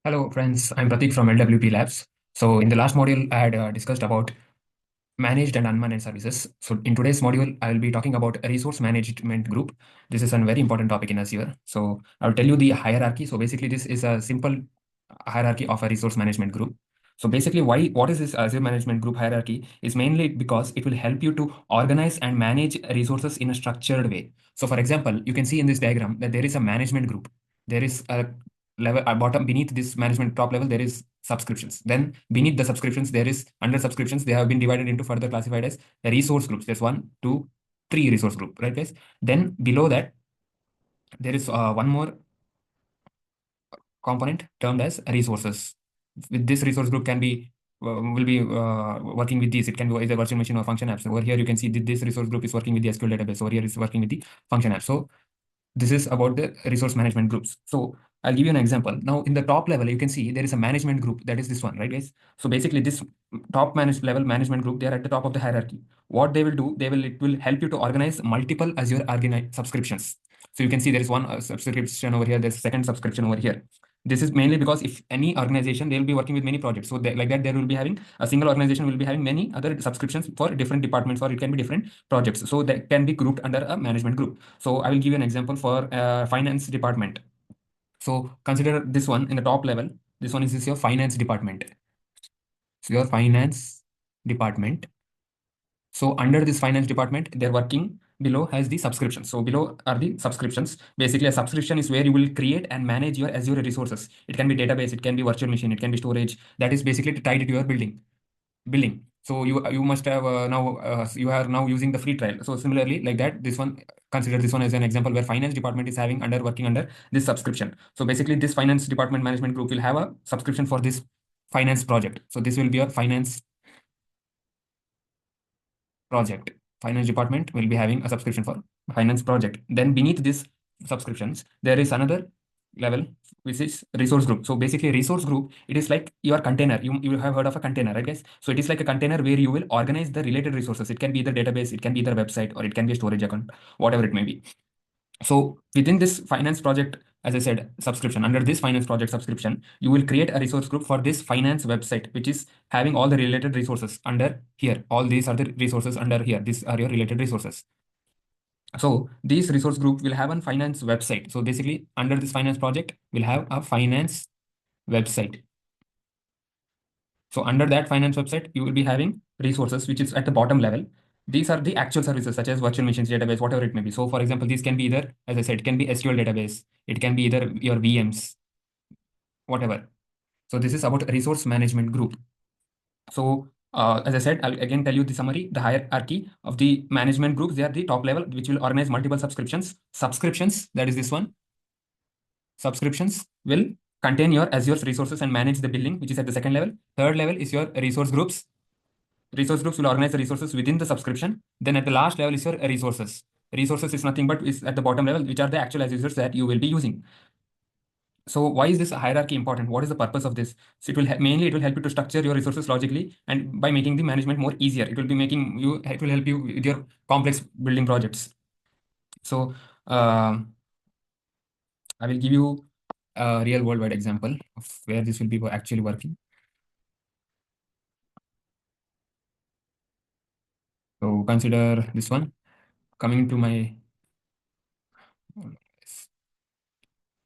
Hello friends, I'm Pratik from LWP Labs. So in the last module, I had discussed about managed and unmanaged services. So in today's module, I will be talking about a resource management group. This is a very important topic in Azure. So I will tell you the hierarchy. So basically, this is a simple hierarchy of a resource management group. So basically, what is this Azure management group hierarchy? Is mainly because it will help you to organize and manage resources in a structured way. So for example, you can see in this diagram that there is a management group. There is a level bottom beneath this management top level, there is subscriptions. Then beneath the subscriptions, there is under subscriptions, they have been divided into further classified as resource groups. There's one, two, three resource group, right guys? Then below that, there is one more component termed as resources. With this resource group can be will be working with these. It can be either virtual machine or function apps. Over here, you can see that this resource group is working with the SQL database. Over here is working with the function app. So this is about the resource management groups. So I'll give you an example. Now in the top level, you can see there is a management group. That is this one, right guys? So basically this top level management group, they are at the top of the hierarchy. What they will do, it will help you to organize multiple Azure subscriptions. So you can see there is one subscription over here. There's a second subscription over here. This is mainly because if any organization, they will be working with many projects. So like that, there will be having a single organization will be having many other subscriptions for different departments, or it can be different projects. So that can be grouped under a management group. So I will give you an example for finance department. So consider this one in the top level. This one is your finance department. So your finance department. So under this finance department, they're working below has the subscriptions. So below are the subscriptions. Basically, a subscription is where you will create and manage your Azure resources. It can be database, it can be virtual machine, it can be storage. That is basically tied to your billing. So you must have now you are now using the free trial. So similarly, like that, this one, consider this one as an example where finance department is having working under this subscription. So basically, this finance department management group will have a subscription for this finance project. So this will be a finance project. Finance department will be having a subscription for finance project. Then beneath this subscriptions, there is another level which is resource group. So basically, resource group, it is like your container. You have heard of a container, right guys? So it is like a container where you will organize the related resources. It can be either database, it can be either website, or it can be a storage account, whatever it may be. So within this finance project, as I said, subscription, under this finance project subscription, you will create a resource group for this finance website, which is having all the related resources under here. All these are the resources under here. These are your related resources. So this resource group will have a finance website. So basically, under this finance project, we'll have a finance website. So under that finance website, you will be having resources, which is at the bottom level. These are the actual services such as virtual machines, database, whatever it may be. So for example, these can be either, as I said, it can be SQL database. It can be either your VMs, whatever. So this is about resource management group. So as I said, I'll again tell you the summary, the hierarchy of the management groups. They are the top level, which will organize multiple subscriptions. Subscriptions, that is this one. Subscriptions will contain your Azure resources and manage the billing, which is at the second level. Third level is your resource groups. Resource groups will organize the resources within the subscription. Then at the last level is your resources. Resources is nothing but is at the bottom level, which are the actual users that you will be using. So why is this hierarchy important? What is the purpose of this? So it will mainly it will help you to structure your resources logically, and by making the management more easier, it will be making you it will help you with your complex building projects. So I will give you a real worldwide example of where this will be actually working. So consider this one. Coming to my,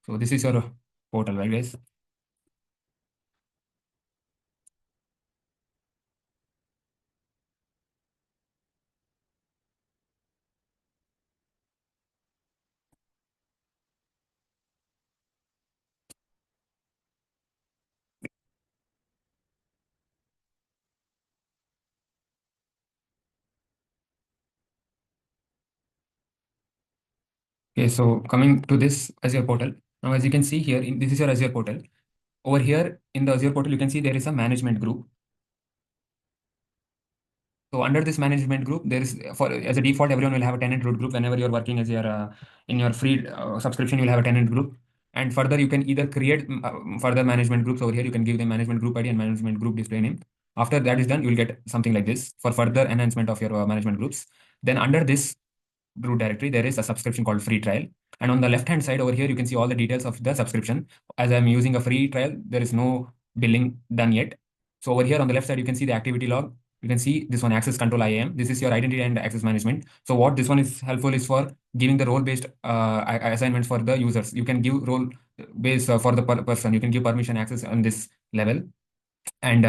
so this is your portal, right guys? Okay, so coming to this Azure portal. Now, as you can see here, this is your Azure portal. Over here in the Azure portal, you can see there is a management group. So under this management group, there is, for as a default, everyone will have a tenant root group. Whenever you're working as your in your free subscription, you'll have a tenant group. And further, you can either create further management groups over here. You can give them management group ID and management group display name. After that is done, you'll get something like this for further enhancement of your management groups. Then under this, root directory, there is a subscription called free trial. And on the left-hand side over here, you can see all the details of the subscription. As I'm using a free trial, there is no billing done yet. So over here on the left side, you can see the activity log. You can see this one, access control IAM. This is your identity and access management. So what this one is helpful is for giving the role-based assignments for the users. You can give role-based for the person. You can give permission access on this level. And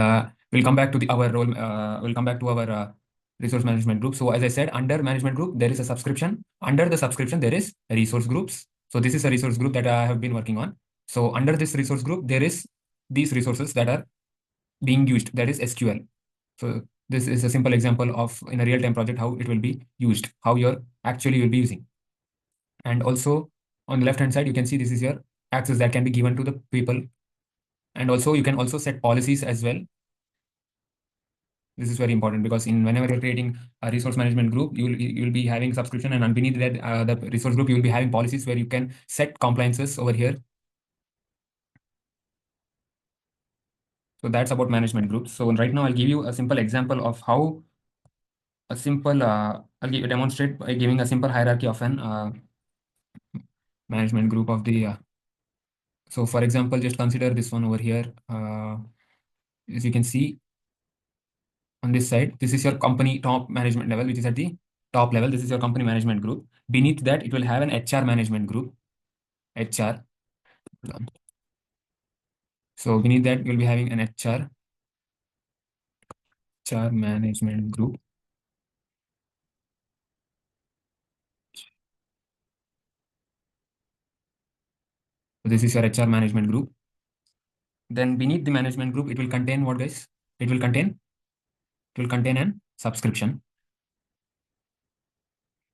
we'll come back to our role. We'll come back to our resource management group. So as I said, under management group, there is a subscription. Under the subscription, there is resource groups. So this is a resource group that I have been working on. So under this resource group, there is these resources that are being used, that is SQL. So this is a simple example of in a real-time project, how it will be used, how you're actually will be using. And also on the left-hand side, you can see this is your access that can be given to the people. And also you can also set policies as well. This is very important because whenever you're creating a resource management group, you'll be having subscription, and underneath that the resource group, you will be having policies where you can set compliances over here. So that's about management groups. So right now I'll give you a simple example of how a simple demonstrate by giving a simple hierarchy of an management group of the. So for example, just consider this one over here. As you can see on this side, this is your company top management level, which is at the top level. This is your company management group. Beneath that, it will have an HR management group. HR. So beneath that, you'll be having an HR management group. So this is your HR management group. Then beneath the management group, it will contain what, guys? It will contain an subscription.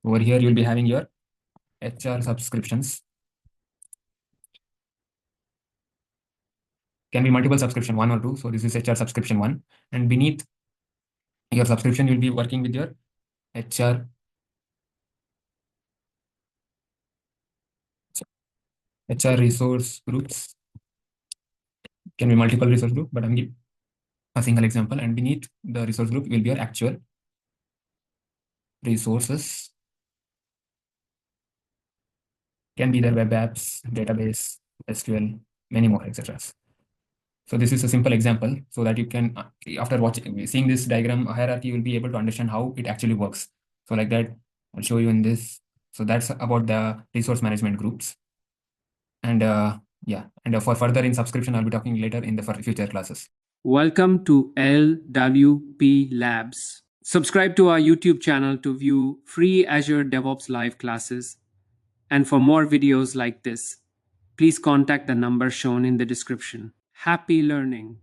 Over here, you'll be having your HR subscriptions. Can be multiple subscription, 1 or 2. So this is HR subscription 1. And beneath your subscription, you'll be working with your HR resource groups. Can be multiple resource group, but I'm giving a single example. And beneath the resource group will be your actual resources. Can be their web apps, database, SQL, many more, etc. So this is a simple example so that you can, after seeing this diagram hierarchy, you will be able to understand how it actually works. So like that, I'll show you in this. So that's about the resource management groups. And yeah, and for further in subscription, I'll be talking later in the future classes. Welcome to LWP Labs. Subscribe to our YouTube channel to view free Azure DevOps live classes. And for more videos like this, please contact the number shown in the description. Happy learning!